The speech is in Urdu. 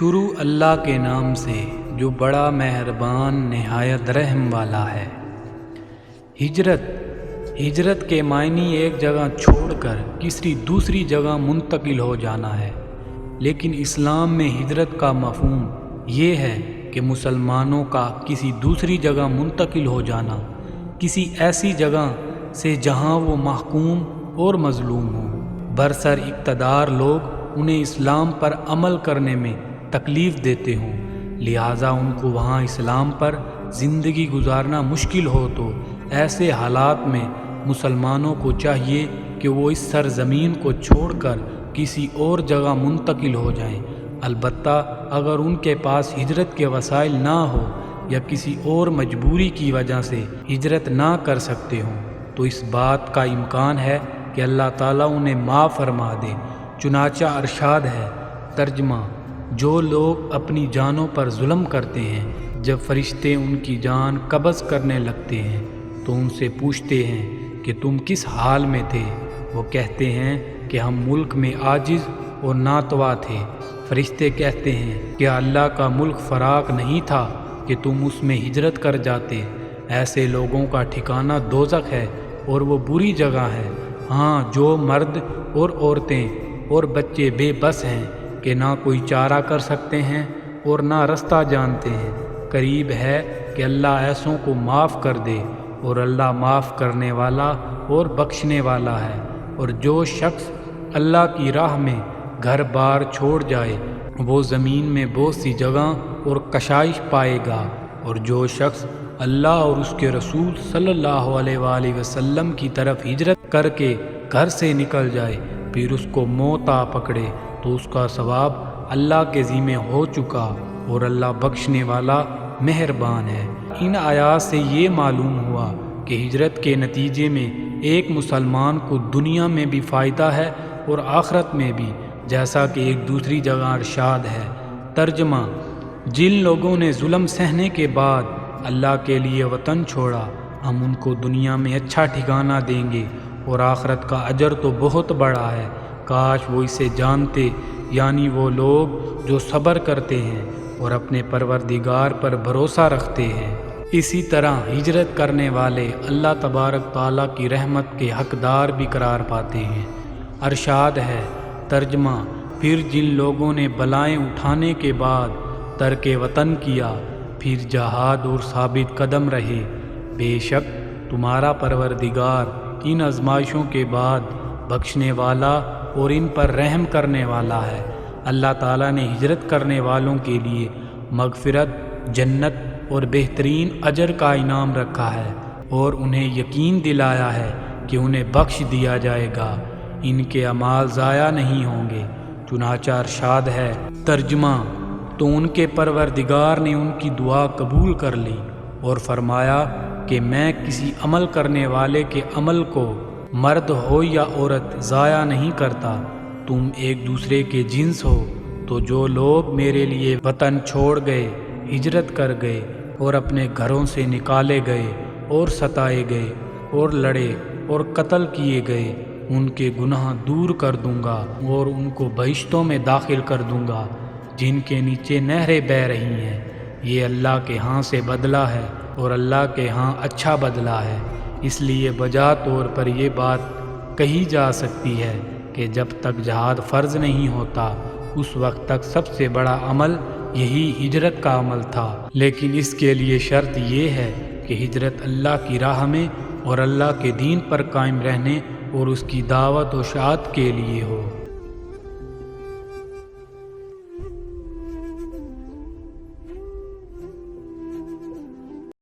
شروع اللہ کے نام سے جو بڑا مہربان نہایت رحم والا ہے۔ ہجرت کے معنی ایک جگہ چھوڑ کر کسی دوسری جگہ منتقل ہو جانا ہے، لیکن اسلام میں ہجرت کا مفہوم یہ ہے کہ مسلمانوں کا کسی دوسری جگہ منتقل ہو جانا، کسی ایسی جگہ سے جہاں وہ محکوم اور مظلوم ہوں۔ برسر اقتدار لوگ انہیں اسلام پر عمل کرنے میں تکلیف دیتے ہوں، لہٰذا ان کو وہاں اسلام پر زندگی گزارنا مشکل ہو، تو ایسے حالات میں مسلمانوں کو چاہیے کہ وہ اس سرزمین کو چھوڑ کر کسی اور جگہ منتقل ہو جائیں۔ البتہ اگر ان کے پاس ہجرت کے وسائل نہ ہو یا کسی اور مجبوری کی وجہ سے ہجرت نہ کر سکتے ہوں تو اس بات کا امکان ہے کہ اللہ تعالیٰ انہیں معاف فرما دے۔ چنانچہ ارشاد ہے، ترجمہ: جو لوگ اپنی جانوں پر ظلم کرتے ہیں، جب فرشتے ان کی جان قبض کرنے لگتے ہیں تو ان سے پوچھتے ہیں کہ تم کس حال میں تھے؟ وہ کہتے ہیں کہ ہم ملک میں عاجز اور ناتواں تھے۔ فرشتے کہتے ہیں کہ اللہ کا ملک فراخ نہیں تھا کہ تم اس میں ہجرت کر جاتے۔ ایسے لوگوں کا ٹھکانہ دوزخ ہے اور وہ بری جگہ ہے۔ ہاں، جو مرد اور عورتیں اور بچے بے بس ہیں کہ نہ کوئی چارہ کر سکتے ہیں اور نہ رستہ جانتے ہیں، قریب ہے کہ اللہ ایسوں کو معاف کر دے، اور اللہ معاف کرنے والا اور بخشنے والا ہے۔ اور جو شخص اللہ کی راہ میں گھر بار چھوڑ جائے وہ زمین میں بہت سی جگہ اور کشائش پائے گا، اور جو شخص اللہ اور اس کے رسول صلی اللہ علیہ وآلہ وسلم کی طرف ہجرت کر کے گھر سے نکل جائے پھر اس کو موت آ پکڑے تو اس کا ثواب اللہ کے ذمہ ہو چکا، اور اللہ بخشنے والا مہربان ہے۔ ان آیات سے یہ معلوم ہوا کہ ہجرت کے نتیجے میں ایک مسلمان کو دنیا میں بھی فائدہ ہے اور آخرت میں بھی، جیسا کہ ایک دوسری جگہ ارشاد ہے۔ ترجمہ: جن لوگوں نے ظلم سہنے کے بعد اللہ کے لیے وطن چھوڑا، ہم ان کو دنیا میں اچھا ٹھکانہ دیں گے اور آخرت کا اجر تو بہت بڑا ہے۔ کاش وہ اسے جانتے، یعنی وہ لوگ جو صبر کرتے ہیں اور اپنے پروردگار پر بھروسہ رکھتے ہیں۔ اسی طرح ہجرت کرنے والے اللہ تبارک تعالیٰ کی رحمت کے حقدار بھی قرار پاتے ہیں۔ ارشاد ہے، ترجمہ: پھر جن لوگوں نے بلائیں اٹھانے کے بعد ترک وطن کیا، پھر جہاد اور ثابت قدم رہے، بے شک تمہارا پروردگار ان آزمائشوں کے بعد بخشنے والا اور ان پر رحم کرنے والا ہے۔ اللہ تعالیٰ نے ہجرت کرنے والوں کے لیے مغفرت، جنت اور بہترین اجر کا انعام رکھا ہے، اور انہیں یقین دلایا ہے کہ انہیں بخش دیا جائے گا، ان کے اعمال ضائع نہیں ہوں گے۔ چنانچہ ارشاد ہے، ترجمہ: تو ان کے پروردگار نے ان کی دعا قبول کر لی اور فرمایا کہ میں کسی عمل کرنے والے کے عمل کو مرد ہو یا عورت ضائع نہیں کرتا، تم ایک دوسرے کے جنس ہو۔ تو جو لوگ میرے لیے وطن چھوڑ گئے، ہجرت کر گئے اور اپنے گھروں سے نکالے گئے اور ستائے گئے اور لڑے اور قتل کیے گئے، ان کے گناہ دور کر دوں گا اور ان کو بہشتوں میں داخل کر دوں گا جن کے نیچے نہریں بہہ رہی ہیں۔ یہ اللہ کے ہاں سے بدلہ ہے اور اللہ کے ہاں اچھا بدلہ ہے۔ اس لیے بجا طور پر یہ بات کہی جا سکتی ہے کہ جب تک جہاد فرض نہیں ہوتا اس وقت تک سب سے بڑا عمل یہی ہجرت کا عمل تھا، لیکن اس کے لیے شرط یہ ہے کہ ہجرت اللہ کی راہ میں اور اللہ کے دین پر قائم رہنے اور اس کی دعوت و اشاعت کے لیے ہو۔